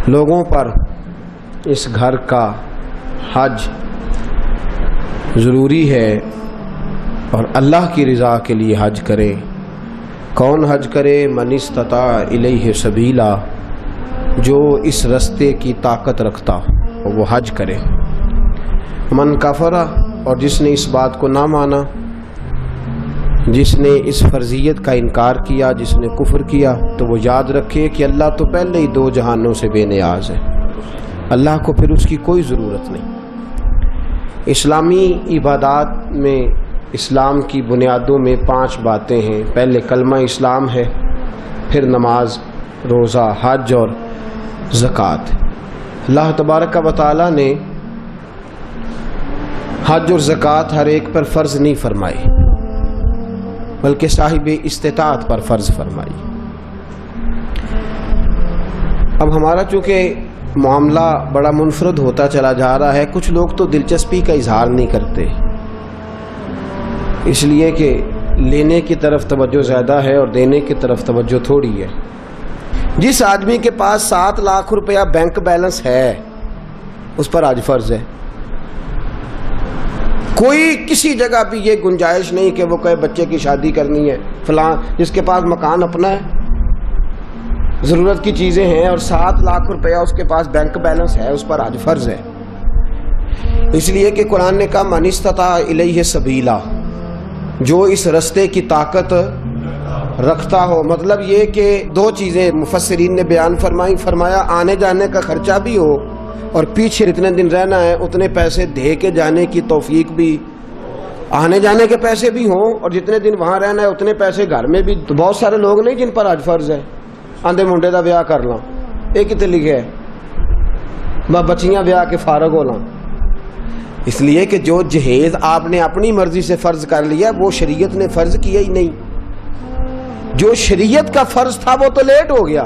لوگوں پر اس گھر کا حج ضروری ہے اور اللہ کی رضا کے لیے حج کرے۔ کون حج کرے؟ من استطاع الیہ سبیلا، جو اس رستے کی طاقت رکھتا ہو وہ حج کرے۔ من کفر، اور جس نے اس بات کو نہ مانا، جس نے اس فرضیت کا انکار کیا، جس نے کفر کیا، تو وہ یاد رکھے کہ اللہ تو پہلے ہی دو جہانوں سے بے نیاز ہے، اللہ کو پھر اس کی کوئی ضرورت نہیں۔ اسلامی عبادات میں اسلام کی بنیادوں میں 5 باتیں ہیں۔ پہلے کلمہ اسلام ہے، پھر نماز، روزہ، حج اور زکوٰۃ۔ اللہ تبارک و تعالی نے حج اور زکوٰۃ ہر ایک پر فرض نہیں فرمائی، بلکہ صاحب استطاعت پر فرض فرمائی۔ اب ہمارا چونکہ معاملہ بڑا منفرد ہوتا چلا جا رہا ہے، کچھ لوگ تو دلچسپی کا اظہار نہیں کرتے، اس لیے کہ لینے کی طرف توجہ زیادہ ہے اور دینے کی طرف توجہ تھوڑی ہے۔ جس آدمی کے پاس 7 لاکھ روپیہ بینک بیلنس ہے اس پر حج فرض ہے۔ کوئی کسی جگہ بھی یہ گنجائش نہیں کہ وہ کہے بچے کی شادی کرنی ہے، فلاں جس کے پاس مکان اپنا ہے، ضرورت کی چیزیں ہیں اور 7 لاکھ روپیہ اس کے پاس بینک بیلنس ہے، اس پر حج فرض ہے۔ اس لیے کہ قرآن نے کہا من استطاع الیہ سبیلا، جو اس رستے کی طاقت رکھتا ہو۔ مطلب یہ کہ 2 چیزیں مفسرین نے بیان فرمایا آنے جانے کا خرچہ بھی ہو اور پیچھے اتنے دن رہنا ہے اتنے پیسے دے کے جانے کی توفیق بھی، آنے جانے کے پیسے بھی ہوں اور جتنے دن وہاں رہنا ہے اتنے پیسے گھر میں بھی۔ تو بہت سارے لوگ نہیں جن پر حج فرض ہے، آندے منڈے دا بیاہ کر لاں، یہ کتے لکھے ہے بچیاں بیاہ کے فارغ ہو لاں۔ اس لیے کہ جو جہیز آپ نے اپنی مرضی سے فرض کر لیا وہ شریعت نے فرض کیا ہی نہیں، جو شریعت کا فرض تھا وہ تو لیٹ ہو گیا،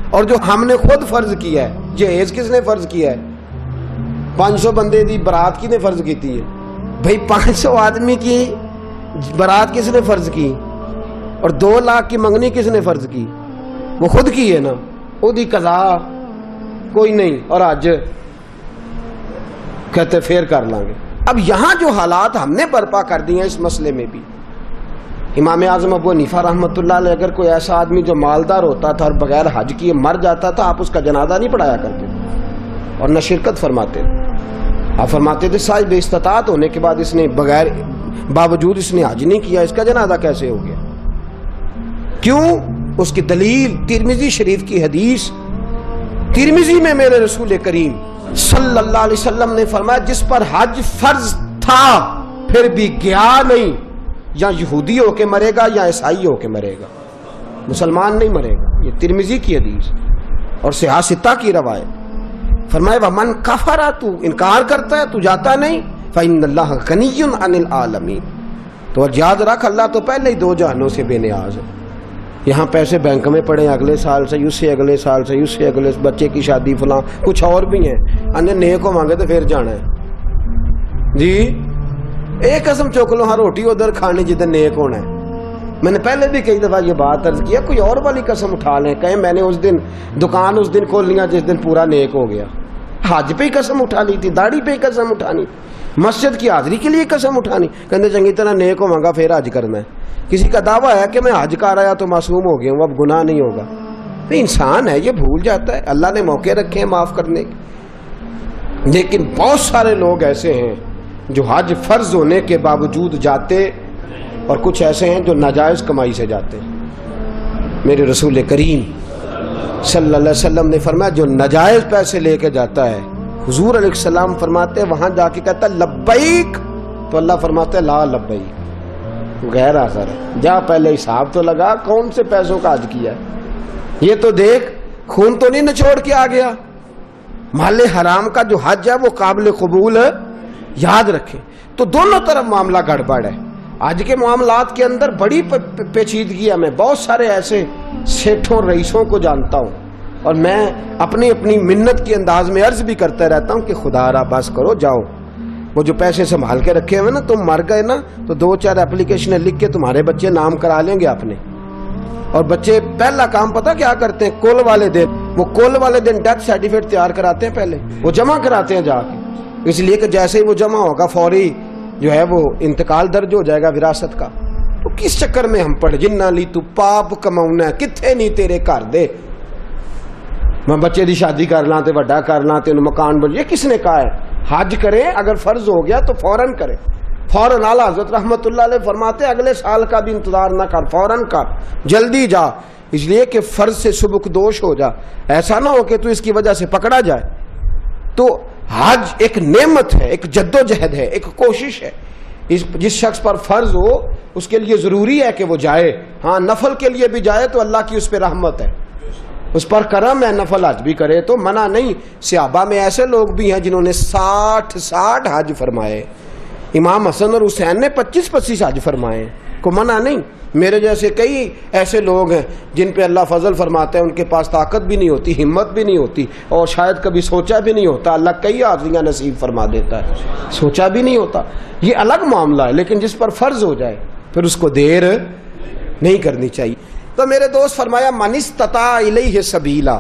اور جو ہم نے خود فرض کیا ہے، جہیز کس نے فرض کیا ہے؟ 500 بندے دی برات کی نے فرض کی ہے؟ بھئی 500 آدمی کی برات کس نے فرض کی؟ اور 2 لاکھ کی منگنی کس نے فرض کی؟ وہ خود کی ہے نا، وہ دی قضا کوئی نہیں، اور آج کہتے پھر کر لیں گے۔ اب یہاں جو حالات ہم نے برپا کر دی ہیں اس مسئلے میں بھی، امام اعظم ابو حنیفہ رحمۃ اللہ علیہ اگر کوئی ایسا آدمی جو مالدار ہوتا تھا اور بغیر حج کیے مر جاتا تھا، آپ اس کا جنازہ نہیں پڑھایا کرتے اور نہ شرکت فرماتے، آپ فرماتے تھے صاحب استطاعت ہونے کے بعد اس نے باوجود اس نے حج نہیں کیا، اس کا جنازہ کیسے ہو گیا؟ کیوں؟ اس کی دلیل ترمذی شریف کی حدیث، ترمذی میں میرے رسول کریم صلی اللہ علیہ وسلم نے فرمایا جس پر حج فرض تھا پھر بھی گیا نہیں، یا یہودی ہو کے مرے گا یا عیسائی ہو کے مرے گا، مسلمان نہیں مرے گا۔ یہ ترمذی کی حدیث اور صحاح ستہ کی روایت۔ فرمایا ومن کفر، تو انکار کرتا ہے، تو جاتا نہیں، فإن اللہ غنی عن العالمین، تو یاد رکھ اللہ تو پہلے ہی 2 جہانوں سے بے نیاز ہے۔ یہاں پیسے بینک میں پڑے اگلے سال سے، اس سے اگلے سال سے، اس سے اگلے بچے کی شادی فلاں کچھ اور بھی ہیں، انہیں نیک ہو مانگے تو پھر جانا ہے جی۔ ایک قسم چوک لو، ہاں روٹی ادھر کھانی جدھر نیک ہونا ہے۔ میں نے پہلے بھی کئی دفعہ یہ بات عرض کیا، کوئی اور والی قسم اٹھا لیں، کہیں میں نے اس دن دکان اس دن کھول لیا جس دن پورا نیک ہو گیا، حج پہ ہی قسم اٹھا لی تھی، داڑھی پہ ہی قسم اٹھانی، مسجد کی حاضری کے لیے قسم اٹھانی، کہتے چنگی طرح نیک ہو مانگا پھر حج کرنا ہے۔ کسی کا دعویٰ ہے کہ میں حج کر آیا تو معصوم ہو گیا ہوں، اب گناہ نہیں ہوگا۔ انسان ہے یہ بھول جاتا ہے، اللہ نے موقع رکھے ہیں معاف کرنے کے، لیکن بہت سارے لوگ ایسے ہیں جو حج فرض ہونے کے باوجود جاتے، اور کچھ ایسے ہیں جو ناجائز کمائی سے جاتے ہیں۔ میرے رسول کریم صلی اللہ علیہ وسلم نے فرمایا جو ناجائز پیسے لے کے جاتا ہے، حضور علیہ السلام فرماتے وہاں جا کے کہتا ہے لبیک، تو اللہ فرماتے لا لبیک، غیر حاضر ہے، جا پہلے حساب تو لگا کون سے پیسوں کا حج کیا ہے، یہ تو دیکھ خون تو نہیں نچوڑ کے آ گیا۔ مال حرام کا جو حج ہے وہ قابل قبول ہے، یاد رکھیں۔ تو دونوں طرف معاملہ گڑبڑ ہے۔ آج کے معاملات کے اندر بڑی پیچیدگی ہے۔ میں بہت سارے ایسے سیٹھوں رئیسوں کو جانتا ہوں اور میں اپنی منت کے انداز میں عرض بھی کرتا رہتا ہوں کہ خدا را بس کرو، جاؤ، وہ جو پیسے سنبھال کے رکھے ہوئے نا، تم مر گئے نا تو 2-4 اپلیکیشنیں لکھ کے تمہارے بچے نام کرا لیں گے اپنے، اور بچے پہلا کام پتہ کیا کرتے ہیں؟ کل والے دن وہ کل والے دن ڈیتھ سرٹیفکیٹ تیار کراتے ہیں، پہلے وہ جمع کراتے ہیں جا کے، اس لیے کہ جیسے ہی وہ جمع ہوگا فوری جو ہے وہ انتقال درج ہو جائے گا وراثت کا۔ تو کس چکر میں ہم پڑھ جنہ لی تو پاپ کماؤنا ہے، کتھے نہیں تیرے گھر دے، میں بچے دی شادی کر لاں تے وڈا کر لاں تے مکان بن، یہ کس نے کہا ہے؟ حج کریں، اگر فرض ہو گیا تو فوراً کریں، فوراً۔ اعلیٰ حضرت رحمت اللہ علیہ فرماتے اگلے سال کا بھی انتظار نہ کر، فوراً کر، جلدی جا، اس لیے کہ فرض سے سبکدوش ہو جا، ایسا نہ ہو کہ تو اس کی وجہ سے پکڑا جائے۔ تو حج ایک نعمت ہے، ایک جدوجہد ہے، ایک کوشش ہے۔ جس شخص پر فرض ہو اس کے لیے ضروری ہے کہ وہ جائے، ہاں نفل کے لیے بھی جائے تو اللہ کی اس پہ رحمت ہے، اس پر کرم ہے، نفل حج بھی کرے تو منع نہیں۔ صحابہ میں ایسے لوگ بھی ہیں جنہوں نے 60 حج فرمائے، امام حسن اور حسین نے 25 حج فرمائے، کو منع نہیں۔ میرے جیسے کئی ایسے لوگ ہیں جن پہ اللہ فضل فرماتا ہے، ان کے پاس طاقت بھی نہیں ہوتی، ہمت بھی نہیں ہوتی، اور شاید کبھی سوچا بھی نہیں ہوتا، اللہ کئی حاضریاں نصیب فرما دیتا ہے، سوچا بھی نہیں ہوتا، یہ الگ معاملہ ہے۔ لیکن جس پر فرض ہو جائے پھر اس کو دیر نہیں کرنی چاہیے۔ تو میرے دوست فرمایا من استطاع الیہ سبیلا۔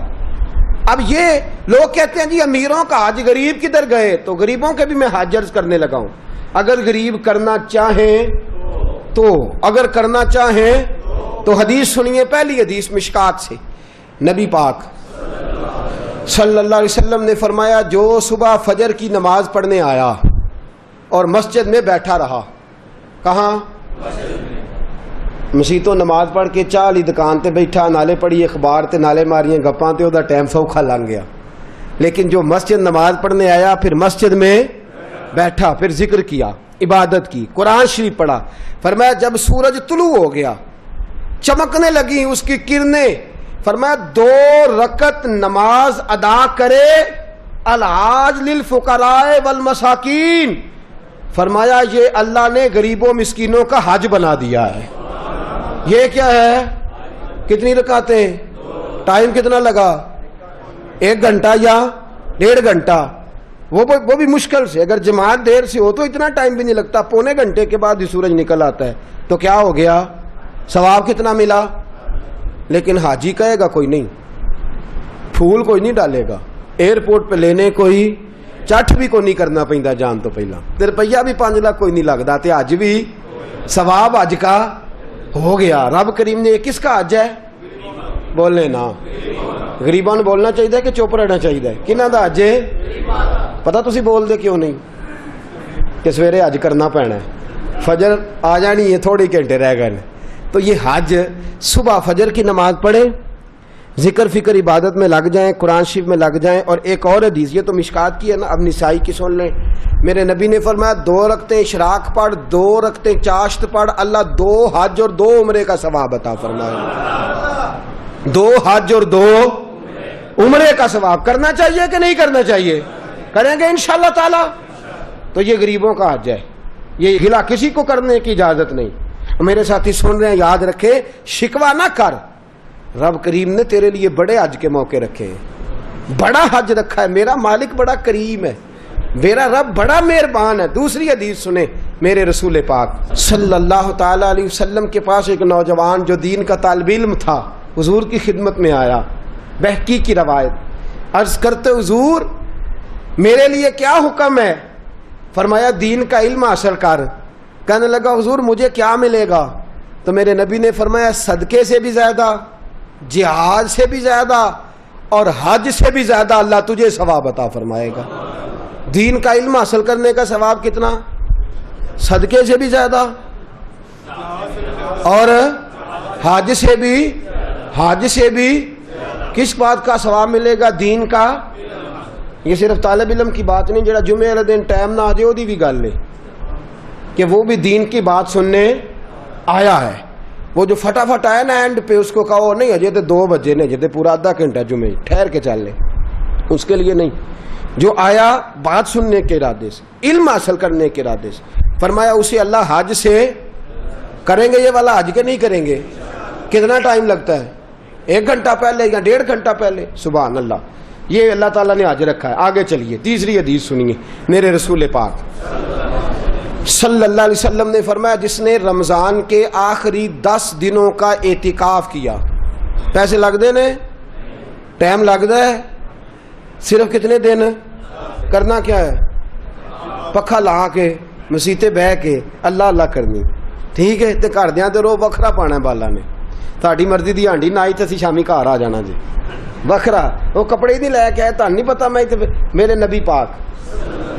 اب یہ لوگ کہتے ہیں جی امیروں کا حج، غریب کدھر گئے؟ تو غریبوں کے بھی میں حج عرض کرنے لگا ہوں، اگر غریب کرنا چاہیں تو، اگر کرنا چاہیں تو حدیث سنیے، پہلی حدیث مشکات سے، نبی پاک صلی اللہ علیہ وسلم نے فرمایا جو صبح فجر کی نماز پڑھنے آیا اور مسجد میں بیٹھا رہا، کہاں؟ مسیح تو نماز پڑھ کے چاہ لی دکان تے بیٹھا، نالے پڑھی اخبار تے نالے ماریاں گپاں تے وہ ٹائم سوکھا لنگ گیا۔ لیکن جو مسجد نماز پڑھنے آیا، پھر مسجد میں بیٹھا، پھر ذکر کیا، عبادت کی، قرآن شریف پڑھا، فرمایا جب سورج طلوع ہو گیا، چمکنے لگی اس کی کرنیں، فرمایا 2 رکعت نماز ادا کرے، الحاج للفقراء والمساکین، فرمایا یہ اللہ نے غریبوں مسکینوں کا حج بنا دیا ہے۔ یہ کیا ہے؟ کتنی رکعتیں؟ ٹائم کتنا لگا؟ 1 گھنٹہ یا 1.5 گھنٹہ، وہ بھی مشکل سے، اگر جماعت دیر سے ہو تو اتنا ٹائم بھی نہیں لگتا، پونے گھنٹے کے بعد ہی سورج نکل آتا ہے، تو کیا ہو گیا؟ ثواب کتنا ملا؟ لیکن حاجی کہے گا کوئی نہیں، پھول کوئی نہیں ڈالے گا، ایئرپورٹ پہ لینے کوئی چٹ بھی کوئی نہیں کرنا پیندا، جان تو پہلا تے روپیہ بھی 5 لاکھ کوئی نہیں لگتا، تے حج بھی ثواب حج کا ہو گیا۔ رب کریم نے یہ کس کا حج ہے؟ بولنے نا، غریباں نوں بولنا چاہیے کہ چپ رہنا چاہیے؟ کنہاں دا حج ہے؟ پتا تسی بول دے کیوں نہیں کہ سویرے حج کرنا پینا ہے، فجر آ جانی ہے، تھوڑے گھنٹے رہ گئے۔ تو یہ حج صبح فجر کی نماز پڑھیں، ذکر فکر عبادت میں لگ جائیں، قرآن شریف میں لگ جائیں۔ اور ایک اور حدیث، یہ تو مشکات کی ہے نا، اب نسائی کی سن لیں۔ میرے نبی نے فرمایا 2 رکعتیں اشراق پڑھ، 2 رکعتیں چاشت پڑھ، اللہ 2 حج اور 2 عمرے کا ثواب عطا فرمائے۔ 2 حج اور 2 عمرے کا ثواب کرنا چاہیے کہ نہیں کرنا چاہیے؟ کریں گے انشاءاللہ تعالی۔ تو یہ غریبوں کا حج ہے، یہ گلا کسی کو کرنے کی اجازت نہیں۔ میرے ساتھی سن رہے ہیں، یاد رکھے، شکوہ نہ کر، رب کریم نے تیرے لیے بڑے حج کے موقع رکھے ہیں، بڑا حج رکھا ہے، میرا مالک بڑا کریم ہے، میرا رب بڑا مہربان ہے۔ دوسری حدیث سنیں، میرے رسول پاک صلی اللہ تعالی علیہ وسلم کے پاس ایک نوجوان جو دین کا طالب علم تھا، حضور کی خدمت میں آیا، بہقی کی روایت، عرض کرتے حضور میرے لیے کیا حکم ہے؟ فرمایا دین کا علم حاصل کر۔ کہنے لگا حضور مجھے کیا ملے گا؟ تو میرے نبی نے فرمایا صدقے سے بھی زیادہ، جہاد سے بھی زیادہ اور حج سے بھی زیادہ اللہ تجھے ثواب عطا فرمائے گا۔ دین کا علم حاصل کرنے کا ثواب کتنا؟ صدقے سے بھی زیادہ اور حج سے بھی کس بات کا ثواب ملے گا؟ دین کا۔ یہ صرف طالب علم کی بات نہیں، جڑا جمعے والے دن ٹائم نہ آ جائے وہ بھی گل ہے کہ وہ بھی دین کی بات سننے آیا ہے۔ وہ جو فٹافٹ آیا نا اینڈ پہ، اس کو کہو نہیں اجے تو 2 بجے نے، اجے پورا آدھا گھنٹہ جمعے، ٹھہر کے چل لے، اس کے لیے نہیں۔ جو آیا بات سننے کے ارادے سے، علم حاصل کرنے کے ارادے سے، فرمایا اسے اللہ حج سے کریں گے، یہ والا حج کے نہیں کریں گے۔ کتنا ٹائم لگتا ہے؟ 1 گھنٹہ پہلے یا 1.5 گھنٹہ پہلے؟ سبحان اللہ، یہ اللہ تعالیٰ نے حج رکھا ہے۔ آگے چلیے، تیسری حدیث سنیے، میرے رسول پاک صلی اللہ علیہ وسلم نے فرمایا جس نے رمضان کے آخری 10 دنوں کا اعتکاف کیا، پیسے لگ دے نے؟ ٹائم لگتا ہے صرف کتنے دن؟ کرنا کیا ہے؟ پکھا لا کے مسیتے بہ کے اللہ اللہ کرنی، ٹھیک ہے؟ تے گھردیاں تے رو وکھرا پانا بالا نے، تہاڈی مرضی دی ہانڈی نہ آئی تے اسی شامی گھر آ جانا جی وکھرا، وہ کپڑے نہیں لے کے آئے، تہن نہیں پتا میں میرے نبی پاک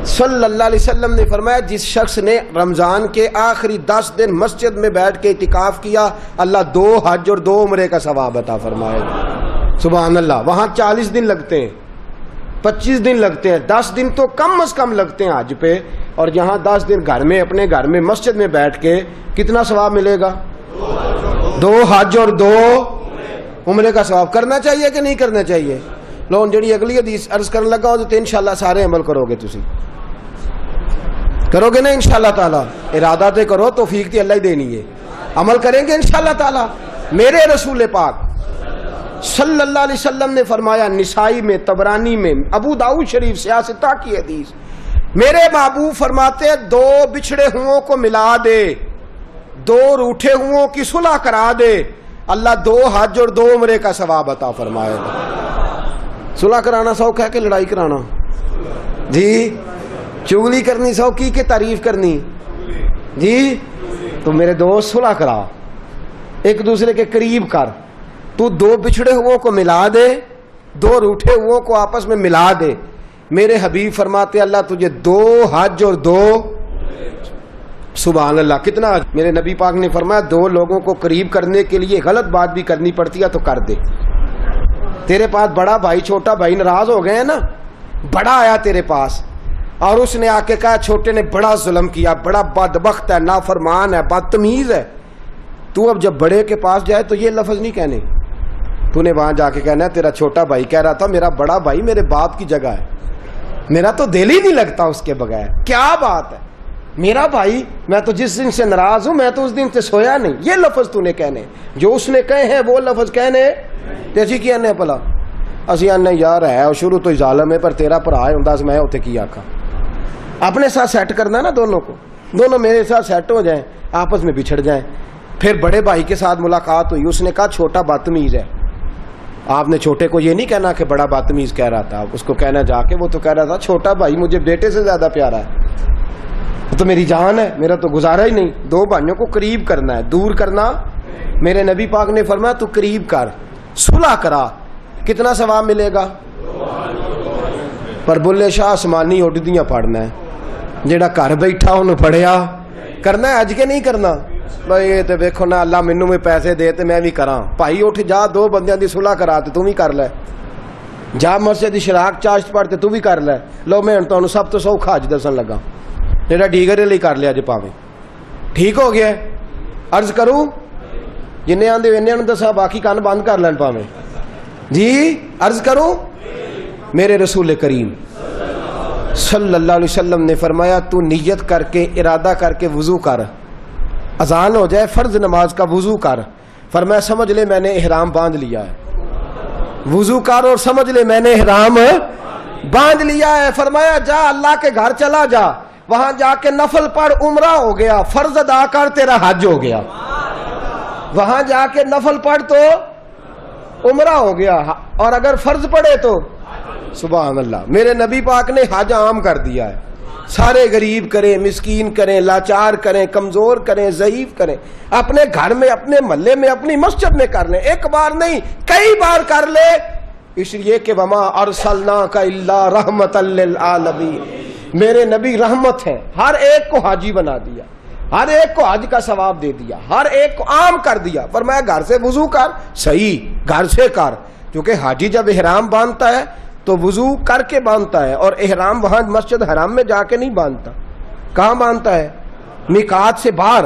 صلی اللہ علیہ وسلم نے فرمایا جس شخص نے رمضان کے آخری 10 دن مسجد میں بیٹھ کے اعتکاف کیا اللہ 2 حج اور 2 عمرے کا ثواب عطا فرمائے گا۔ سبحان اللہ۔ وہاں 40 دن لگتے ہیں، 25 دن لگتے ہیں، 10 دن تو کم از کم لگتے ہیں حج پہ، اور یہاں 10 دن گھر میں اپنے گھر میں مسجد میں بیٹھ کے کتنا ثواب ملے گا؟ 2 حج اور 2 عمرے کا ثواب۔ کرنا چاہیے کہ نہیں کرنا چاہیے؟ لو جڑی اگلی حدیث عرض کرنے لگا ہو تو انشاءاللہ سارے عمل کرو گے، تسی کرو گے نا انشاءاللہ تعالی؟ ارادہ تے کرو، توفیق تے اللہ ہی دینی ہے، عمل کریں گے انشاءاللہ تعالی۔ میرے رسول پاک صلی اللہ علیہ وسلم نے فرمایا، نسائی میں، طبرانی میں، ابو داؤد شریف سیاستہ کی حدیث، میرے محبوب فرماتے ہیں 2 بچھڑے ہوں کو ملا دے، 2 روٹھے ہوں کی صلح کرا دے، اللہ 2 حج اور 2 عمرے کا ثواب عطا فرمائے گا۔ صلح کرانا سوکھ ہے کہ لڑائی کرانا؟ جی چغلی کرنی سوکھی کہ تعریف کرنی؟ جی تو میرے دوست صلح کرا، ایک دوسرے کے قریب کر، تو 2 بچھڑے ہوں کو ملا دے، 2 روٹھے ہوں کو آپس میں ملا دے۔ میرے حبیب فرماتے اللہ تجھے 2 حج اور 2 سبحان اللہ کتنا۔ میرے نبی پاک نے فرمایا 2 لوگوں کو قریب کرنے کے لیے غلط بات بھی کرنی پڑتی ہے تو کر دے۔ تیرے پاس بڑا بھائی چھوٹا بھائی ناراض ہو گئے ہیں نا، بڑا آیا تیرے پاس اور اس نے آ کے کہا چھوٹے نے بڑا ظلم کیا، بڑا بدبخت ہے، نافرمان ہے، بدتمیز ہے، تو اب جب بڑے کے پاس جائے تو یہ لفظ نہیں کہنے، تو نے وہاں جا کے کہنا ہے تیرا چھوٹا بھائی کہہ رہا تھا میرا بڑا بھائی میرے باپ کی جگہ ہے، میرا تو دل ہی نہیں لگتا اس کے بغیر، کیا بات ہے میرا بھائی، میں تو جس دن سے ناراض ہوں میں تو اس دن سے سویا نہیں، یہ لفظ تو نے کہنے، جو اس نے کہے ہیں وہ لفظ کہنے تیسی کی آنے پلا اسی آنے یار ہے اور شروع تو ہی ظالم ہے پر تیرا پر آئے ہوں میں ہوتے کی آکھا۔ اپنے ساتھ سیٹ کرنا نا دونوں کو، دونوں میرے ساتھ سیٹ ہو جائیں، آپس میں بچھڑ جائیں۔ پھر بڑے بھائی کے ساتھ ملاقات ہوئی، اس نے کہا چھوٹا بدتمیز ہے، آپ نے چھوٹے کو یہ نہیں کہنا کہ بڑا بدتمیز کہہ رہا تھا، اس کو کہنا جا کے وہ تو کہہ رہا تھا چھوٹا بھائی مجھے بیٹے سے زیادہ پیارا ہے، تو میری جان ہے، میرا تو گزارا ہی نہیں۔ 2 بھائیوں کو قریب کرنا ہے، دور کرنا۔ میرے نبی پاک نے فرمایا تو قریب کر، صلح کرا، کتنا ثواب ملے گا؟ پر بلے شاہ آسمانی اڈدیاں پڑھنا ہے، جیڑا گھر بیٹھا انہوں پڑھیا کرنا ہے اج کے نہیں کرنا؟ بھائی یہ تو ویکھو نا اللہ مینوں میں پیسے دے تے میں بھی کراں، بھائی اٹھ جا 2 بندیاں دی صلح کرا تے تو بھی کر لے، جا مسجد شراک چاشت پڑھ تے تو بھی کر لے۔ لو میں تمہیں سب تو سوکھا اج دسن لگا، جیڑا ڈیگرے لئی کر لیا جی پاویں ٹھیک ہو گیا۔ عرض کروں جنہیں آندے انہیں دسا باقی کان بند کر لین پاویں جی، عرض کروں میرے رسول کریم صلی اللہ علیہ وسلم نے فرمایا تو نیت کر کے ارادہ کر کے وضو کر، اذان ہو جائے فرض نماز کا وضو کر، فرمایا سمجھ لے میں نے احرام باندھ لیا ہے، وضو کر اور سمجھ لے میں نے احرام باندھ لیا ہے۔ فرمایا جا اللہ کے گھر چلا جا، وہاں جا کے نفل پڑھ عمرہ ہو گیا، فرض ادا کر تیرا حج ہو گیا، وہاں جا کے نفل پڑھ تو عمرہ ہو گیا، اور اگر فرض پڑھے تو سبحان اللہ۔ میرے نبی پاک نے حج عام کر دیا ہے، سارے غریب کریں، مسکین کریں، لاچار کریں، کمزور کریں، ضعیف کریں، اپنے گھر میں، اپنے محلے میں، اپنی مسجد میں کر لیں، ایک بار نہیں کئی بار کر لے، اس لیے کہ وما ارسلناک الا رحمۃ للعالمین، میرے نبی رحمت ہے، ہر ایک کو حاجی بنا دیا، ہر ایک کو حج کا ثواب دے دیا، ہر ایک کو عام کر دیا۔ فرمایا گھر سے وضو کر، صحیح گھر سے کر، کیونکہ حاجی جب احرام باندھتا ہے تو وضو کر کے باندھتا ہے، اور احرام وہاں مسجد حرام میں جا کے نہیں باندھتا، کہاں باندھتا ہے؟ میقات سے باہر،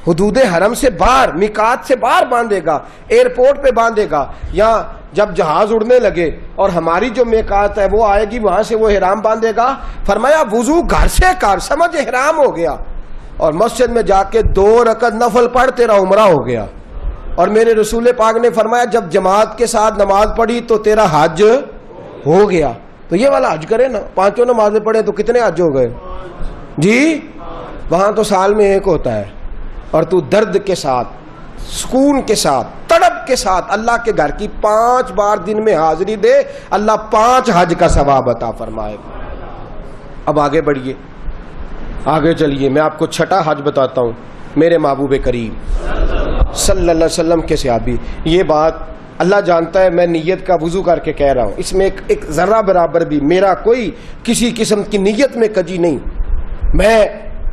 حدود حرم سے باہر، میقات سے باہر باندھے گا، ایئرپورٹ پہ باندھے گا، یا جب جہاز اڑنے لگے اور ہماری جو میقات ہے وہ آئے گی وہاں سے وہ احرام باندھے گا۔ فرمایا وضو گھر سے کر، سمجھ احرام ہو گیا، اور مسجد میں جا کے 2 رکعت نفل پڑھ تیرا عمرہ ہو گیا۔ اور میرے رسول پاک نے فرمایا جب جماعت کے ساتھ نماز پڑھی تو تیرا حج ہو گیا۔ تو یہ والا حج کرے نا، 5 نمازیں پڑھے تو کتنے حج ہو گئے جی؟ وہاں تو سال میں ایک ہوتا ہے، اور تو درد کے ساتھ، سکون کے ساتھ، تڑپ کے ساتھ اللہ کے گھر کی 5 بار دن میں حاضری دے، اللہ 5 حج کا ثواب عطا فرمائے گا۔ اب آگے بڑھیے، آگے چلیے، میں آپ کو چھٹا حج بتاتا ہوں۔ میرے محبوب کریم صلی اللہ علیہ وسلم کے صحابی، یہ بات اللہ جانتا ہے، میں نیت کا وضو کر کے کہہ رہا ہوں، اس میں ایک ذرہ برابر بھی میرا کوئی کسی قسم کی نیت میں کجی نہیں، میں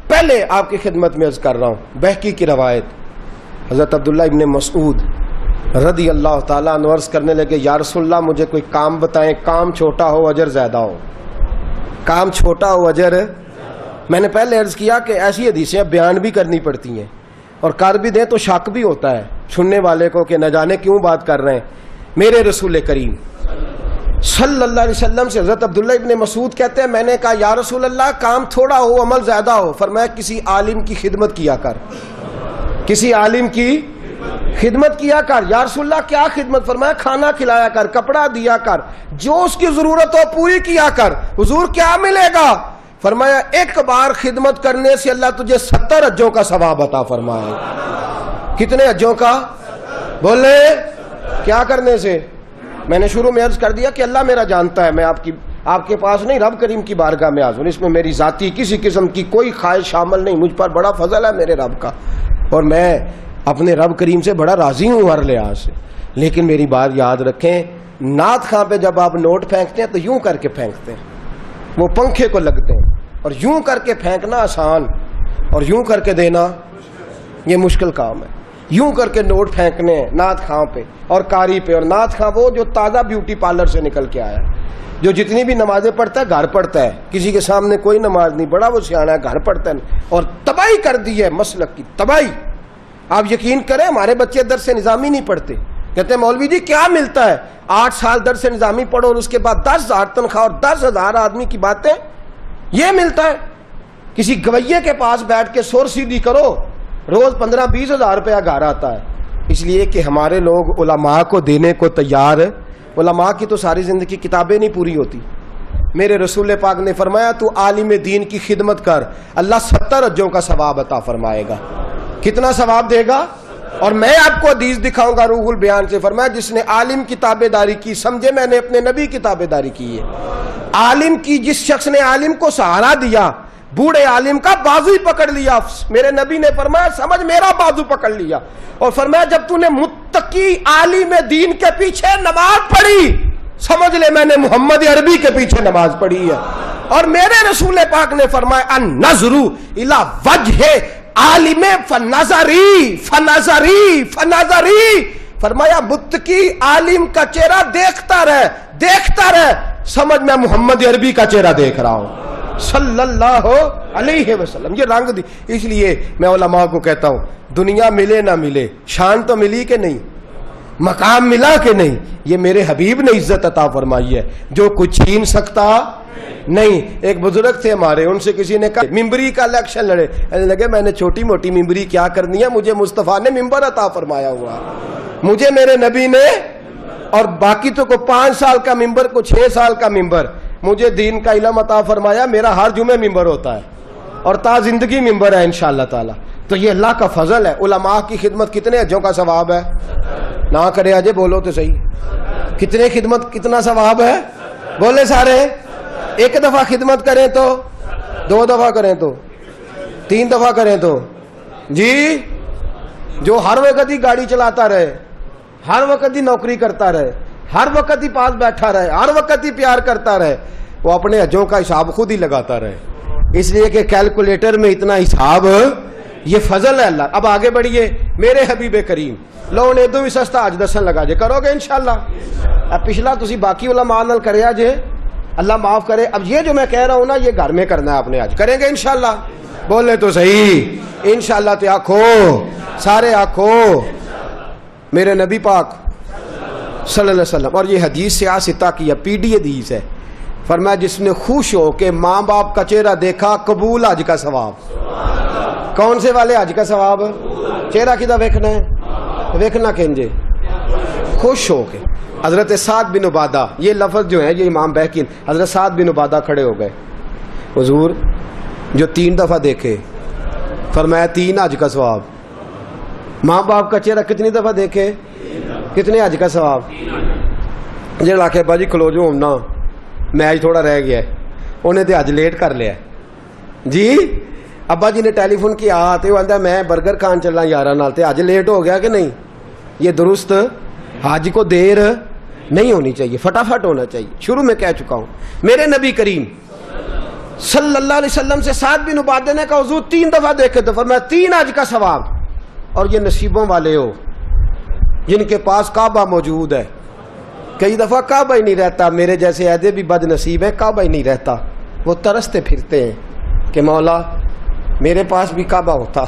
پہلے آپ کی خدمت میں عرض کر رہا ہوں۔ بہقی کی روایت، حضرت عبداللہ ابن مسعود رضی اللہ تعالیٰ عنہ عرض کرنے لگے، یا رسول اللہ مجھے کوئی کام بتائیں، کام چھوٹا ہو اجر زیادہ ہو، کام چھوٹا ہو اجر۔ میں نے پہلے عرض کیا کہ ایسی حدیثیں بیان بھی کرنی پڑتی ہیں، اور کر بھی دیں تو شک بھی ہوتا ہے سننے والے کو کہ نہ جانے کیوں بات کر رہے ہیں۔ میرے رسول کریم صلی اللہ علیہ وسلم سے حضرت عبداللہ ابن مسعود کہتے ہیں، میں نے کہا یا رسول اللہ کام تھوڑا ہو عمل زیادہ ہو، فرمایا کسی عالم کی خدمت کیا کر، کسی عالم کی خدمت کیا کر۔ یا رسول اللہ کیا خدمت؟ فرمایا کھانا کھلایا کر، کپڑا دیا کر، جو اس کی ضرورت ہو پوری کیا کر۔ حضور کیا ملے گا؟ فرمایا 1 بار خدمت کرنے سے اللہ تجھے 70 حجوں کا ثواب عطا فرمائے گا۔ کتنے حجوں کا؟ بولے کیا کرنے سے؟ میں نے شروع میں عرض کر دیا کہ اللہ میرا جانتا ہے، میں آپ کے پاس نہیں، رب کریم کی بارگاہ میں حاضر، اس میں میری ذاتی کسی قسم کی کوئی خواہش شامل نہیں، مجھ پر بڑا فضل ہے میرے رب کا، اور میں اپنے رب کریم سے بڑا راضی ہوں ہر لحاظ سے۔ لیکن میری بات یاد رکھیں، نعت خاں پہ جب آپ نوٹ پھینکتے ہیں تو یوں کر کے پھینکتے ہیں، وہ پنکھے کو لگتے ہیں، اور یوں کر کے پھینکنا آسان اور یوں کر کے دینا یہ مشکل کام ہے۔ یوں کر کے نوٹ پھینکنے ہیں نعت خاں پہ اور قاری پہ، اور نعت خاں وہ جو تازہ بیوٹی پارلر سے نکل کے آیا، جو جتنی بھی نمازیں پڑھتا ہے گھر پڑھتا ہے، کسی کے سامنے کوئی نماز نہیں، بڑا وہ سیاح ہے، گھر پڑھتا ہے، اور تباہی کر دی ہے مسلک کی تباہی۔ آپ یقین کریں ہمارے بچے درس نظامی نہیں پڑھتے، کہتے ہیں مولوی جی کیا ملتا ہے؟ 8 سال درس نظامی پڑھو اور اس کے بعد 10,000 تنخواہ اور 10,000 آدمی کی باتیں، یہ ملتا ہے؟ کسی گویے کے پاس بیٹھ کے سور سیدھی کرو، روز 15-20 ہزار روپیہ گھر آتا ہے۔ اس لیے کہ ہمارے لوگ علماء کو دینے کو تیار، علماء کی تو ساری زندگی کتابیں نہیں پوری ہوتی۔ میرے رسول پاک نے فرمایا تو عالم دین کی خدمت کر، اللہ 70 حجوں کا ثواب عطا فرمائے گا۔ کتنا ثواب دے گا؟ اور میں آپ کو حدیث دکھاؤں گا روح البیان سے، فرمایا جس نے عالم کی تابع داری کی، سمجھے میں نے اپنے نبی کی تابع داری کی ہے۔ عالم کی، جس شخص نے عالم کو سہارا دیا، بوڑھے عالم کا بازو ہی پکڑ لیا، میرے نبی نے فرمایا سمجھ میرا بازو پکڑ لیا، اور فرمایا جب تو نے متقی عالم دین کے پیچھے نماز پڑھی، سمجھ لے میں نے محمد عربی کے پیچھے نماز پڑھی ہے۔ اور میرے رسول پاک نے فرمایا النظر الی وجہ عالم فنظری فنظری فنظری، فرمایا متقی عالم کا چہرہ دیکھتا رہ، سمجھ میں محمد عربی کا چہرہ دیکھ رہا ہوں صلی اللہ علیہ وسلم۔ یہ رنگ دی، اس لیے میں علماء کو کہتا ہوں دنیا ملے نہ ملے، شان تو ملی کہ نہیں، مقام ملا کہ نہیں، یہ میرے حبیب نے عزت عطا فرمائی ہے، جو کچھ چھین سکتا نہیں۔ ایک بزرگ تھے ہمارے، ان سے کسی نے کہا ممبری کا الیکشن لگے، میں نے چھوٹی موٹی ممبری کیا کرنی ہے، مجھے مصطفیٰ نے ممبر عطا فرمایا ہوا، مجھے میرے نبی نے، اور باقی تو کو 5 سال کا ممبر، کو 6 سال کا ممبر، مجھے دین کا علم عطا فرمایا، میرا ہر جمعے ممبر ہوتا ہے اور تا زندگی ممبر ہے انشاءاللہ تعالی۔ تو یہ اللہ کا فضل ہے۔ علماء کی خدمت کتنے حجوں کا ثواب ہے؟ نہ کرے اجے بولو تو صحیح، کتنے خدمت کتنا ثواب ہے؟ بولے سارے، 1 دفعہ خدمت کریں تو، 2 دفعہ کریں تو، 3 دفعہ کریں تو، جی جو ہر وقت ہی گاڑی چلاتا رہے، ہر وقت ہی نوکری کرتا رہے، ہر وقت ہی پاس بیٹھا رہے، ہر وقت ہی پیار کرتا رہے، وہ اپنے حجوں کا حساب خود ہی لگاتا رہے، اس لیے کہ کیلکولیٹر میں اتنا حساب، یہ فضل ہے اللہ۔ اب آگے بڑھیے، میرے حبیب کریم لو نے دو بھی سستا اج دسن لگا جے، کرو گے انشاءاللہ؟ اب پچھلا تسی باقی علماء نال کریا جے، اللہ معاف کرے۔ اب یہ جو میں کہہ رہا ہوں نا، یہ گھر میں کرنا ہے آپ نے، آج کریں گے انشاءاللہ؟ بولے تو صحیح انشاءاللہ۔ تے آکھو سارے، آکھو میرے نبی پاک صلی اللہ علیہ وسلم، اور یہ حدیث سے آستا کی ہے، پی ڈی حدیث ہے، فرمایا جس نے خوش ہو کے ماں باپ کا چہرہ دیکھا، قبول حج کا ثواب۔ کون سے والے حج کا ثواب؟ چہرہ کدھر ویکھنا ہے؟ ویکھنا کینجے خوش ہو کے۔ حضرت سعد بن عبادہ، یہ لفظ جو ہے یہ امام بہقی، حضرت سعد بن عبادہ کھڑے ہو گئے، حضور جو 3 دفعہ دیکھے، فرمایا 3 حج کا ثواب۔ ماں باپ کا چہرہ کتنی دفعہ دیکھے؟ کتنے حج کا ثواب؟ جڑا آخے ابا جی کھلو جو ہونا میچ تھوڑا رہ گیا ہے انہیں تو حج لیٹ کر لیا جی. ابا جی نے ٹیلی فون کیا تو وہ آتا میں برگر کھان چلنا یارہ نال تے حج لیٹ ہو گیا کہ نہیں. یہ درست حج کو دیر نہیں ہونی چاہیے, فٹافٹ ہونا چاہیے. شروع میں کہہ چکا ہوں میرے نبی کریم صلی اللہ علیہ وسلم سے سعد بن عبادہ نے کہا حضور 3 دفعہ دیکھے تو فرمایا 3 حج کا ثواب. اور یہ نصیبوں والے ہو جن کے پاس کعبہ موجود ہے. کئی دفعہ کعبہ ہی نہیں رہتا, میرے جیسے عہدے بھی بد نصیب ہیں کعبہ ہی نہیں رہتا, وہ ترستے پھرتے ہیں کہ مولا میرے پاس بھی کعبہ ہوتا,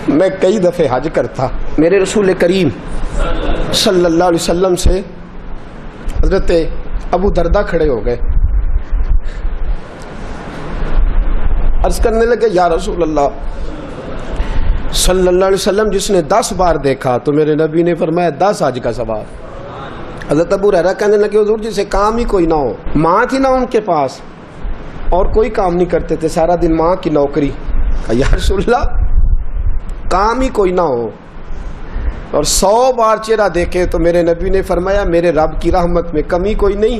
میں کئی دفعے حج کرتا. میرے رسول کریم صلی اللہ علیہ وسلم سے حضرت ابو دردہ کھڑے ہو گئے, عرض کرنے لگے یا رسول اللہ صلی اللہ علیہ وسلم جس نے 10 بار دیکھا تو میرے نبی نے فرمایا 10 حج کا ثواب. حضرت ابو ہریرہ کہنے لگے حضور جسے کام ہی کوئی نہ ہو, ماں تھی نہ ان کے پاس اور کوئی کام نہیں کرتے تھے, سارا دن ماں کی نوکری. یا رسول اللہ کام ہی کوئی نہ ہو اور 100 بار چہرہ دیکھے تو میرے نبی نے فرمایا میرے رب کی رحمت میں کمی کوئی نہیں,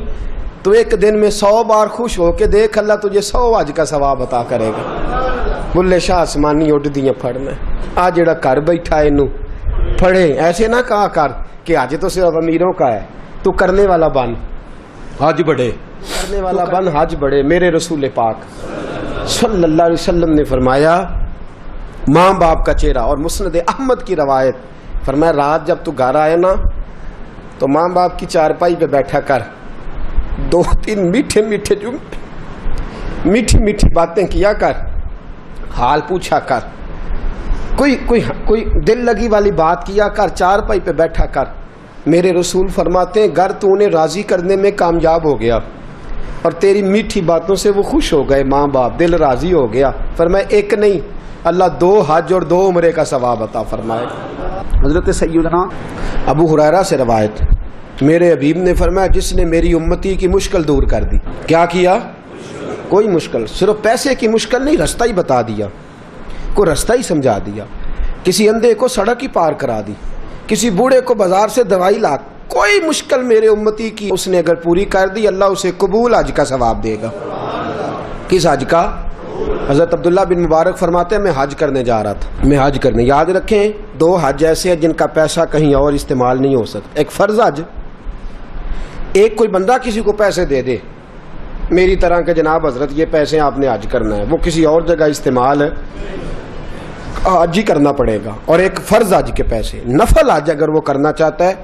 تو ایک دن میں 100 بار خوش ہو کے دیکھ اللہ تجھے 100 حج کا ثواب عطا کرے گا. بلے شاہ آسمانی اڈ دیاں پھڑنا آ جڑا گھر بیٹھا اینو پڑھے. ایسے نہ کہا کر کہ حج تو صرف امیروں کا ہے, تو کرنے والا بن حج بڑھے, کرنے والا بن حج بڑھے. میرے رسول پاک صلی اللہ علیہ وسلم نے فرمایا ماں باپ کا چہرہ, اور مسند احمد کی روایت فرمایا رات جب تو گھر آئے نا تو ماں باپ کی چارپائی پہ بیٹھا کر 2-3 میٹھے میٹھے میٹھی میٹھی باتیں کیا کر, حال پوچھا کر, کوئی دل لگی والی بات کیا کر, چارپائی پہ بیٹھا کر. میرے رسول فرماتے ہیں گر تو انہیں راضی کرنے میں کامیاب ہو گیا اور تیری میٹھی باتوں سے وہ خوش ہو گئے, ماں باپ دل راضی ہو گیا. فرمایا ایک نہیں اللہ 2 حج اور 2 عمرے کا ثواب عطا فرمائے. حضرت سیدنا ابو ہریرہ سے روایت میرے حبیب نے فرمایا جس نے میری امتی کی مشکل دور کر دی. کیا کیا؟ کوئی مشکل, صرف پیسے کی مشکل نہیں, رستہ ہی بتا دیا, کوئی رستہ ہی سمجھا دیا, کسی اندھے کو سڑک ہی پار کرا دی, کسی بوڑھے کو بازار سے دوائی لا, کوئی مشکل میرے امتی کی اس نے اگر پوری کر دی اللہ اسے قبول حج کا ثواب دے گا. کس حج کا؟ حضرت عبداللہ بن مبارک فرماتے ہیں میں حج کرنے جا رہا تھا, میں حج کرنے. یاد رکھیں 2 حج ایسے ہیں جن کا پیسہ کہیں اور استعمال نہیں ہو سکتا. ایک فرض حج, ایک کوئی بندہ کسی کو پیسے دے دے میری طرح کہ جناب حضرت یہ پیسے آپ نے حج کرنا ہے, وہ کسی اور جگہ استعمال حج ہی کرنا پڑے گا. اور ایک فرض حج کے پیسے, نفل حج اگر وہ کرنا چاہتا ہے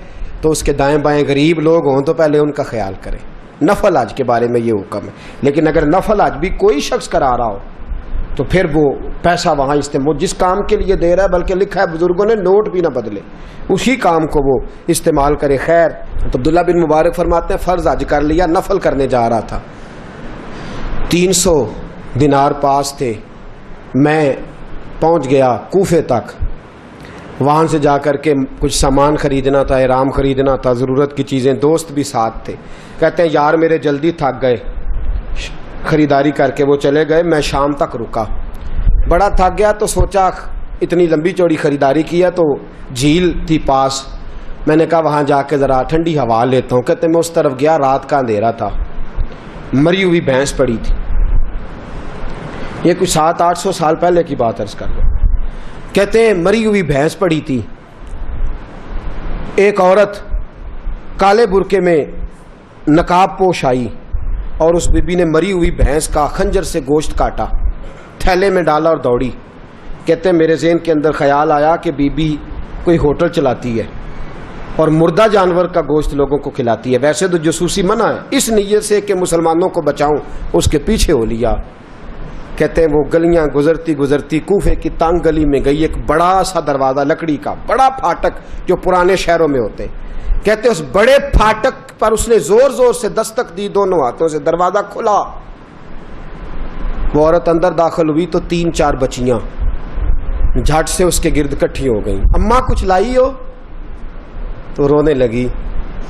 تو اس کے دائیں بائیں غریب لوگ ہوں تو پہلے ان کا خیال کرے. نفل حج کے بارے میں یہ حکم ہے. لیکن اگر نفل حج بھی کوئی شخص کرا رہا ہو تو پھر وہ پیسہ وہاں استعمال جس کام کے لیے دے رہا ہے, بلکہ لکھا ہے بزرگوں نے نوٹ بھی نہ بدلے, اسی کام کو وہ استعمال کرے. خیر تو عبداللہ بن مبارک فرماتے ہیں فرض حج کر لیا, نفل کرنے جا رہا تھا, 300 دینار پاس تھے, میں پہنچ گیا کوفے تک, وہاں سے جا کر کے کچھ سامان خریدنا تھا, احرام خریدنا تھا, ضرورت کی چیزیں, دوست بھی ساتھ تھے. کہتے ہیں یار میرے جلدی تھک گئے, خریداری کر کے وہ چلے گئے, میں شام تک رکا, بڑا تھک گیا تو سوچا اتنی لمبی چوڑی خریداری کی ہے تو جھیل تھی پاس, میں نے کہا وہاں جا کے ذرا ٹھنڈی ہوا لیتا ہوں. کہتے ہیں میں اس طرف گیا, رات کا اندھیرا تھا, مری ہوئی بھینس پڑی تھی, یہ کچھ 700-800 سال پہلے کی بات عرض کر لوں. کہتے ہیں مری ہوئی بھینس پڑی تھی, ایک عورت کالے برقعے میں نقاب پوش آئی اور اس بی بی نے مری ہوئی بھینس کا خنجر سے گوشت کاٹا, تھیلے میں ڈالا اور دوڑی. کہتے ہیں میرے ذہن کے اندر خیال آیا کہ بی بی کوئی ہوٹل چلاتی ہے اور مردہ جانور کا گوشت لوگوں کو کھلاتی ہے, ویسے تو جاسوسی منع ہے, اس نیت سے کہ مسلمانوں کو بچاؤں اس کے پیچھے ہو لیا. کہتے ہیں وہ گلیاں گزرتی گزرتی کوفے کی تنگ گلی میں گئی, ایک بڑا سا دروازہ لکڑی کا, بڑا پھاٹک جو پرانے شہروں میں ہوتے. کہتے اس بڑے پھاٹک پر اس نے زور زور سے دستک دی, دونوں ہاتھوں سے, دروازہ کھلا. وہ عورت اندر داخل ہوئی تو 3-4 بچیاں جھٹ سے اس کے گرد کٹھی ہو گئیں. اماں کچھ لائی ہو؟ تو رونے لگی,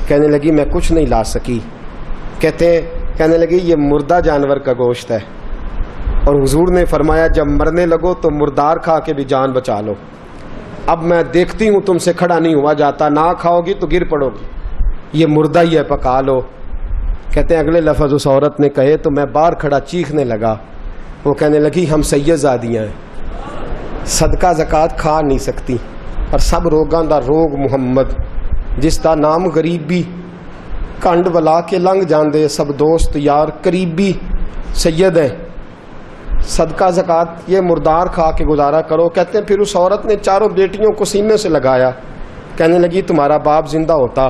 کہنے لگی میں کچھ نہیں لا سکی. کہنے لگی یہ مردہ جانور کا گوشت ہے اور حضور نے فرمایا جب مرنے لگو تو مردار کھا کے بھی جان بچا لو. اب میں دیکھتی ہوں تم سے کھڑا نہیں ہوا جاتا, نہ کھاؤ گی تو گر پڑو گی, یہ مردہ ہی ہے, پکا لو. کہتے ہیں اگلے لفظ اس عورت نے کہے تو میں باہر کھڑا چیخنے لگا. وہ کہنے لگی ہم سید زادیاں ہیں, صدقہ زکات کھا نہیں سکتی, اور سب روگاں دا روگ محمد, جس دا نام غریبی, کنڈ ولا کے لنگ جاندے سب دوست یار قریبی سید ہیں, صدقہ زکات یہ مردار کھا کے گزارا کرو. کہتے ہیں پھر اس عورت نے چاروں بیٹیوں کو سینے سے لگایا, کہنے لگی تمہارا باپ زندہ ہوتا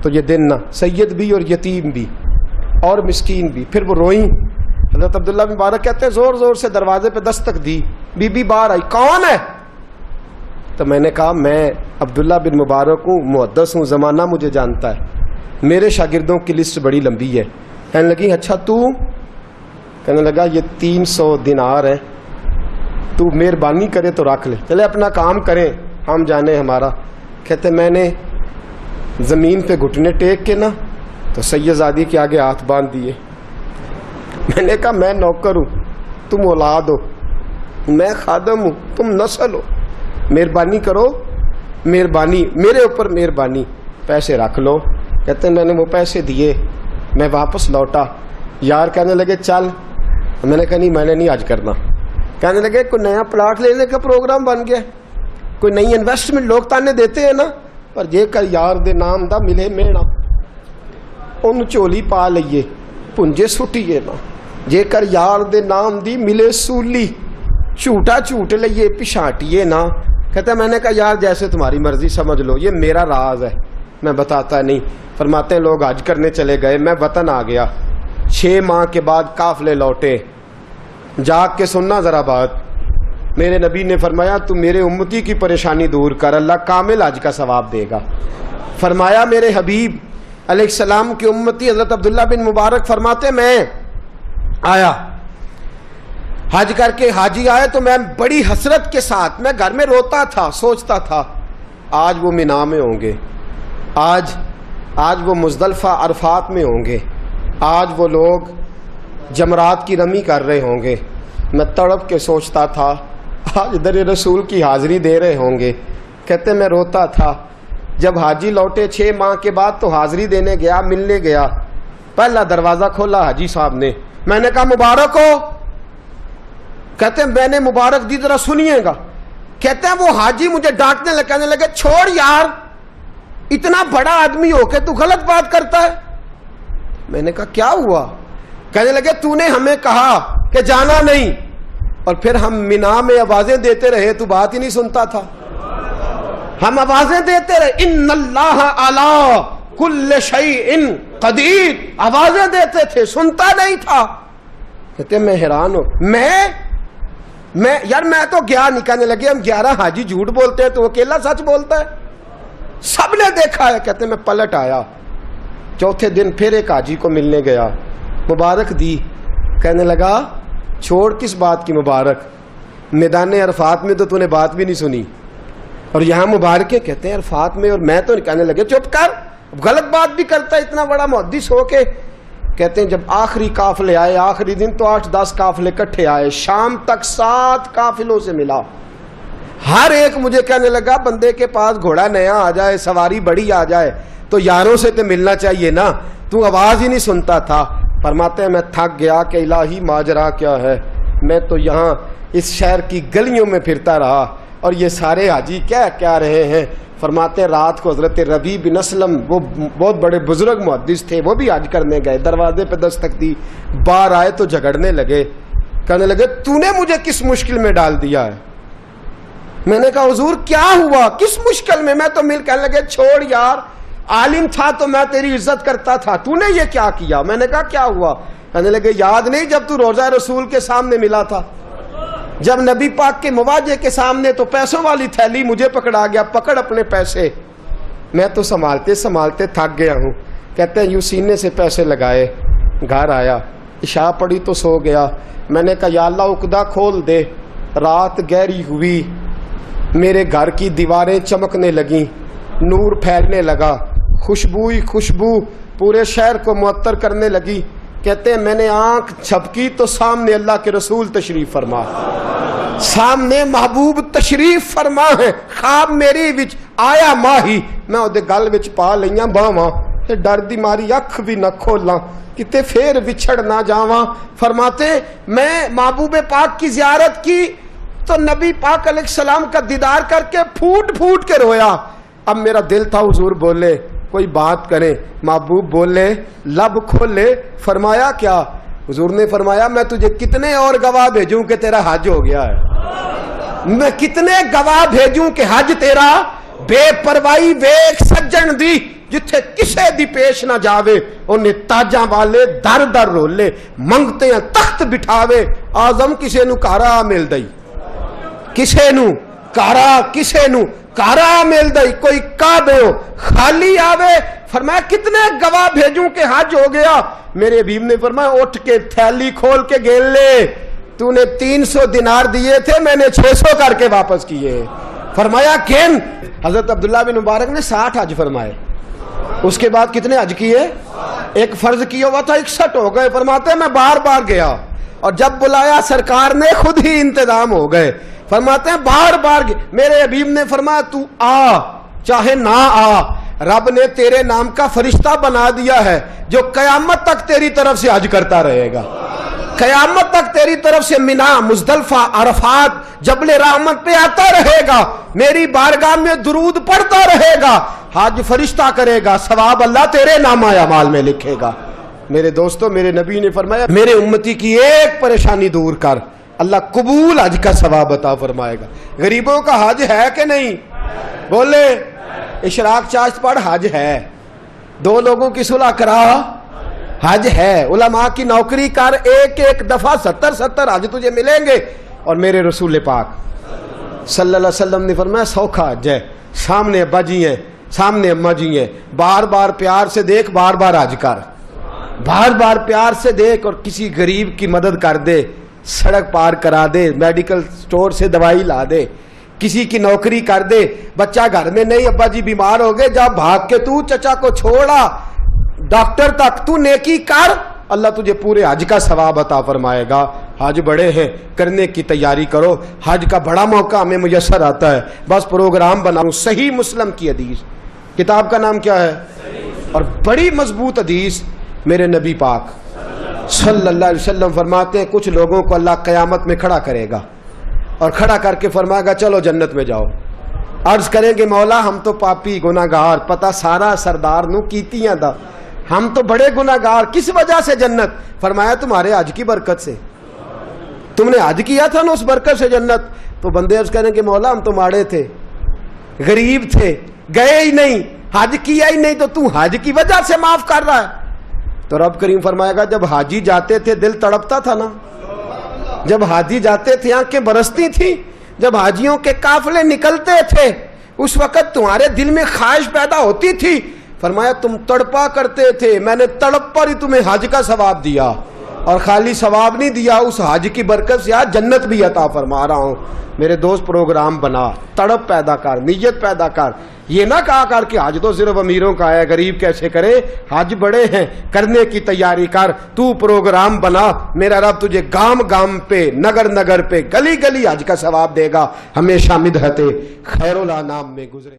تو یہ دن نہ, سید بھی اور یتیم بھی اور مسکین بھی. پھر وہ روئیں. حضرت عبداللہ بن مبارک کہتے ہیں زور زور سے دروازے پہ دستک دی, بی بی باہر آئی, کون ہے؟ تو میں نے کہا میں عبداللہ بن مبارک ہوں, محدث ہوں, زمانہ مجھے جانتا ہے, میرے شاگردوں کی لسٹ بڑی لمبی ہے. کہنے لگی اچھا تو؟ کہنے لگا یہ 300 دینار ہے, تو مہربانی کرے تو رکھ لے, چلے اپنا کام کریں ہم جانے ہمارا. کہتے میں نے زمین پہ گھٹنے ٹیک کے نا تو سید زادی کے آگے ہاتھ باندھ دیے. میں نے کہا میں نوکر ہوں, تم اولاد ہو, میں خادم ہوں, تم نسل ہو, مہربانی کرو, مہربانی میرے اوپر مہربانی, پیسے رکھ لو. کہتے ہیں میں نے وہ پیسے دیے, میں واپس لوٹا. یار کہنے لگے چل, میں نے کہا نہیں میں نے نہیں آج کرنا. کہنے لگے کوئی نیا پلاٹ لینے کا پروگرام بن گیا, کوئی نئی انویسٹمنٹ, لوگ تانے دیتے ہیں نا, پر جے کر یار دے نام دا ملے میڑا, ان چولی پا لئیے پنجے سٹیے نا, جے کر یار دے نام دی ملے سولی, جھوٹا جھوٹ لئیے پچھاٹیے نا. کہتا ہے میں نے کہا یار جیسے تمہاری مرضی سمجھ لو, یہ میرا راز ہے میں بتاتا نہیں. فرماتے ہیں لوگ حج کرنے چلے گئے, میں وطن آ گیا, 6 ماہ کے بعد قافلے لوٹے. جاگ کے سننا ذرا بات, میرے نبی نے فرمایا تو میرے امتی کی پریشانی دور کر, اللہ کامل حج کا ثواب دے گا. فرمایا میرے حبیب علیہ السلام کی امتی حضرت عبداللہ بن مبارک فرماتے میں آیا حج کر کے, حاجی آئے تو میں بڑی حسرت کے ساتھ, میں گھر میں روتا تھا, سوچتا تھا آج وہ مینا میں ہوں گے, آج وہ مزدلفہ عرفات میں ہوں گے, آج وہ لوگ جمرات کی رمی کر رہے ہوں گے. میں تڑپ کے سوچتا تھا آج در رسول کی حاضری دے رہے ہوں گے. کہتے میں روتا تھا. جب حاجی لوٹے 6 ماہ کے بعد تو حاضری دینے گیا, ملنے گیا, پہلا دروازہ کھولا حاجی صاحب نے, میں نے کہا مبارک ہو. کہتے ہیں میں نے مبارک دی, ذرا سنیے گا. کہتے ہیں وہ حاجی مجھے ڈانٹنے لگے, کہنے لگے چھوڑ یار, اتنا بڑا آدمی ہو کے تو غلط بات کرتا ہے. میں نے کہا کیا ہوا؟ کہنے لگے تو نے ہمیں کہا کہ جانا نہیں, اور پھر ہم مینا میں آوازیں دیتے رہے, تو بات ہی نہیں سنتا تھا. ہم آوازیں دیتے رہے, ان اللہ علی کل شیء قدیر, آوازیں دیتے تھے, سنتا نہیں تھا. کہتے میں حیران ہوں, یار میں تو گیا نہیں. کہنے لگے ہم 11 حاجی جھوٹ بولتے ہیں تو اکیلا سچ بولتا ہے, سب نے دیکھا ہے. کہتے میں پلٹ آیا, چوتھے دن پھر ایک حاجی کو ملنے گیا, مبارک دی. کہنے لگا چھوڑ کس بات کی مبارک, میدان عرفات میں تو نے بات بھی نہیں سنی, اور یہاں مبارکیں. کہتے ہیں عرفات میں, اور میں تو نہیں. کہنے لگے چپ کر, غلط بات بھی کرتا ہے اتنا بڑا محدث ہو کے. کہتے ہیں جب آخری قافلے آئے, آخری دن تو 8-10 قافلے کٹھے آئے, شام تک 7 قافلوں سے ملا. ہر ایک مجھے کہنے لگا بندے کے پاس گھوڑا نیا آ جائے, سواری بڑی آ جائے تو یاروں سے تو ملنا چاہیے نا, تو آواز ہی نہیں سنتا تھا. فرماتے ہیں میں تھک گیا کہ الہی ماجرا کیا ہے, میں تو یہاں اس شہر کی گلیوں میں پھرتا رہا, اور یہ سارے حاجی کیا رہے ہیں. فرماتے ہیں رات کو حضرت ربیع بن اسلم, وہ بہت بڑے بزرگ محدث تھے, وہ بھی حج کرنے گئے, دروازے پہ دستک دی, باہر آئے تو جھگڑنے لگے. کہنے لگے تو نے مجھے کس مشکل میں ڈال دیا ہے؟ میں نے کہا حضور کیا ہوا, کس مشکل میں؟ میں تو کہنے لگے چھوڑ یار, عالم تھا تو میں تیری عزت کرتا تھا, تو نے یہ کیا کیا؟ میں نے کہا کیا ہوا؟ کہنے لگے یاد نہیں جب تو روضہ رسول کے سامنے ملا تھا, جب نبی پاک کے مواجہ کے سامنے تو پیسوں والی تھیلی مجھے پکڑا گیا, پکڑ اپنے پیسے. میں تو سنبھالتے سنبھالتے تھک گیا ہوں. کہتے ہیں یوں سینے سے پیسے لگائے, گھر آیا, عشاء پڑی تو سو گیا. میں نے کہا یا اللہ عقدہ کھول دے. رات گہری ہوئی, میرے گھر کی دیواریں چمکنے لگیں, نور پھیلنے لگا, خوشبو پورے شہر کو معطر کرنے لگی. کہتے ہیں میں نے آنکھ جھپکی تو سامنے اللہ کے رسول تشریف فرما. سامنے محبوب تشریف فرما ہے, خواب میری وچ آیا ماہی, میں اودے گل وچ پا لئیاں باواں, تے ڈر دی ماری اکھ بھی نہ کھولاں, کتے پھر وچھڑ نہ جاواں. فرماتے میں محبوب پاک کی زیارت کی تو نبی پاک علیہ السلام کا دیدار کر کے پھوٹ پھوٹ کے رویا. اب میرا دل تھا حضور بولے کوئی بات کریں, محبوب بولے لب کھولے, فرمایا کیا؟ حضور نے فرمایا میں تجھے کتنے اور گواہ بھیجوں کہ تیرا حج ہو گیا ہے, میں کتنے گواہ بھیجوں کہ حج تیرا بے پرواہی ویکھ سجن دی, جتھے کسے دی پیش نہ جاوے انہیں تاجاں والے در در رولے, منگتے ہیں تخت بٹھاوے آزم کسے نو کارا مل دئی, کسے نو کارا, کسے نو کارا مل دئی, کوئی کعبے ہو خالی آوے. فرمایا کتنے گواہ بھیجوں کہ حج ہو گیا؟ میرے حبیب نے فرمایا اٹھ کے تھیلی کھول کے گیل لے, تو نے 300 دینار دیے تھے, میں نے 600 کر کے واپس کیے. فرمایا کن؟ حضرت عبداللہ بن مبارک نے 60 حج فرمائے. اس کے بعد کتنے حج کیے؟ ایک فرض کیا ہوا تھا 61 ہو گئے. فرماتے ہیں میں بار بار گیا اور جب بلایا سرکار نے خود ہی انتظام ہو گئے. فرماتے ہیں بار بار میرے حبیب نے فرمایا تو آ چاہے نہ آ, رب نے تیرے نام کا فرشتہ بنا دیا ہے جو قیامت تک تیری طرف سے حج کرتا رہے گا, قیامت تک تیری طرف سے منا, مزدلفہ, عرفات, جبل رحمت پہ آتا رہے گا, میری بارگاہ میں درود پڑھتا رہے گا, حج فرشتہ کرے گا, ثواب اللہ تیرے نامہ اعمال میں لکھے گا. میرے دوستو میرے نبی نے فرمایا میرے امتی کی ایک پریشانی دور کر, اللہ قبول حج کا ثواب عطا فرمائے گا. غریبوں کا حج ہے کہ نہیں؟ بولے اشراق چاشت پڑھ, حج ہے. 2 لوگوں کی صلح کرا, حج ہے. علماء کی نوکری کر, ایک ایک دفعہ 70 حج تجھے ملیں گے. اور میرے رسول پاک صلی اللہ علیہ وسلم نے فرمایا سوکھا حج ہے, سامنے ابا جی ہیں, سامنے اماں جی ہیں, بار بار پیار سے دیکھ, بار بار حج کر, بار بار پیار سے دیکھ, اور کسی غریب کی مدد کر دے, سڑک پار کرا دے, میڈیکل سٹور سے دوائی لا دے, کسی کی نوکری کر دے. بچہ گھر میں نہیں, ابا جی بیمار ہو گئے, جا بھاگ کے تو چچا کو چھوڑا ڈاکٹر تک, تو نیکی کر, اللہ تجھے پورے حج کا ثواب عطا فرمائے گا. حج بڑے ہیں, کرنے کی تیاری کرو. حج کا بڑا موقع ہمیں میسر آتا ہے, بس پروگرام بناؤں. صحیح مسلم کی حدیث, کتاب کا نام کیا ہے؟ اور بڑی مضبوط حدیث. میرے نبی پاک صلی اللہ علیہ وسلم فرماتے ہیں کچھ لوگوں کو اللہ قیامت میں کھڑا کرے گا, اور کھڑا کر کے فرمائے گا چلو جنت میں جاؤ. عرض کریں گے مولا ہم تو پاپی گناہگار, پتہ سارا سردار نو کیتیاں دا, ہم تو بڑے گناہگار, کس وجہ سے جنت؟ فرمایا تمہارے حج کی برکت سے, تم نے حج کیا تھا نا, اس برکت سے جنت. تو بندے عرض کریں گے مولا ہم تو ماڑے تھے, غریب تھے, گئے ہی نہیں, حج کیا ہی نہیں, تو تو حج کی وجہ سے معاف کر رہا ہے. تو رب کریم فرمائے گا جب حاجی جاتے تھے دل تڑپتا تھا نا, جب حاجی جاتے تھے آنکھیں برستی تھی, جب حاجیوں کے قافلے نکلتے تھے اس وقت تمہارے دل میں خواہش پیدا ہوتی تھی. فرمایا تم تڑپا کرتے تھے, میں نے تڑپ پر ہی تمہیں حج کا ثواب دیا, اور خالی ثواب نہیں دیا, اس حج کی برکت سے آج جنت بھی عطا فرما رہا ہوں. میرے دوست پروگرام بنا, تڑپ پیدا کر, نیت پیدا کر. یہ نہ کہا کر کہ حج تو صرف امیروں کا ہے, غریب کیسے کرے, حج بڑے ہیں, کرنے کی تیاری کر. تو پروگرام بنا, میرا رب تجھے گام گام پہ, نگر نگر پہ, گلی گلی حج کا ثواب دے گا. ہمیشہ مدحت خیر الانام میں گزرے.